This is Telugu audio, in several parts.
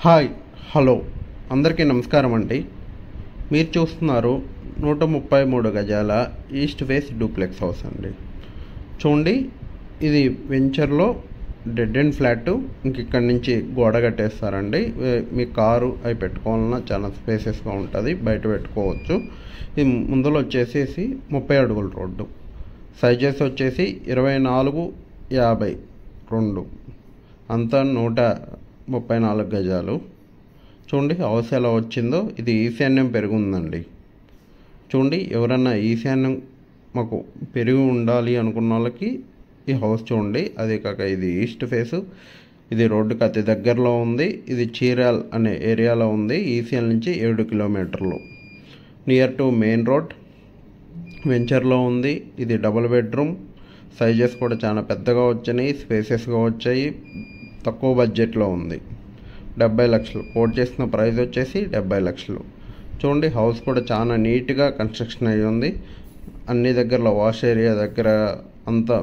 హాయ్ హలో అందరికీ నమస్కారం అండి. మీరు చూస్తున్నారు 133 గజాల ఈస్ట్ ఫేస్ డూప్లెక్స్ హౌస్ అండి. చూడండి, ఇది వెంచర్లో డెడ్ అండ్ ఫ్లాట్. ఇంక ఇక్కడ నుంచి గోడ కట్టేస్తారండి. మీ కారు అవి పెట్టుకోవాలన్నా చాలా స్పేసెస్గా ఉంటుంది, బయట పెట్టుకోవచ్చు. ఇది ముందులో వచ్చేసి 30 అడుగుల రోడ్డు, సైజెస్ వచ్చేసి 24-52, అంతా 134 గజాలు. చూడండి హౌస్ ఎలా వచ్చిందో. ఇది ఈశాన్యం పెరుగుందండి. చూడండి, ఎవరన్నా ఈశాన్యం మాకు పెరిగి ఉండాలి అనుకున్న వాళ్ళకి ఈ హౌస్ చూడండి. అదే కాక ఇది ఈస్ట్ ఫేసు, ఇది రోడ్డుకి అతి దగ్గరలో ఉంది. ఇది చీరాల్ అనే ఏరియాలో ఉంది. ఈసీఎల్ నుంచి 7 కిలోమీటర్లు, నియర్ టు మెయిన్ రోడ్, వెంచర్లో ఉంది. ఇది డబుల్ బెడ్రూమ్, సైజెస్ కూడా చాలా పెద్దగా వచ్చినాయి, స్పేసెస్గా వచ్చాయి, తక్కువ బడ్జెట్లో ఉంది. 70 లక్షలు కోట్ చేసిన ప్రైస్ వచ్చేసి 70 లక్షలు. చూడండి, హౌస్ కూడా చాలా నీట్గా కన్స్ట్రక్షన్ అయ్యి ఉంది. అన్ని దగ్గరలో వాష్ ఏరియా దగ్గర అంతా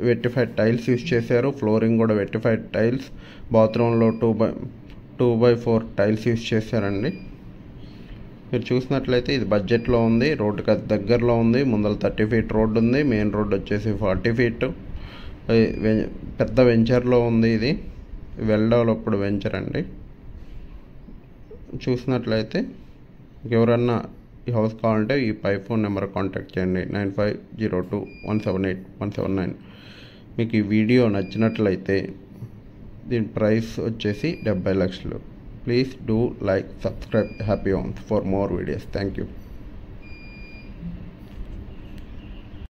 వెట్టిఫైడ్ టైల్స్ యూజ్ చేశారు. ఫ్లోరింగ్ కూడా వెట్టిఫైడ్ టైల్స్. బాత్రూంలో 2x4 టైల్స్ యూజ్ చేశారండి. మీరు చూసినట్లయితే ఇది బడ్జెట్లో ఉంది, రోడ్డుకి అది దగ్గరలో ఉంది. ముందర 30 ఫీట్ రోడ్డు ఉంది, మెయిన్ రోడ్డు వచ్చేసి 40 ఫీట్. పెద్ద వెంచర్లో ఉంది. ఇది వెల్ డెవలప్డ్ వెంచర్ అండి. చూసినట్లయితే ఎవరన్నా ఈ హౌస్ కావాలంటే ఈ ఫోన్ నెంబర్ కాంటాక్ట్ చేయండి, 9502178179. మీకు ఈ వీడియో నచ్చినట్లయితే దీని ప్రైస్ వచ్చేసి 70 లక్షలు. Please do like, subscribe happy homes for more videos. Thank you.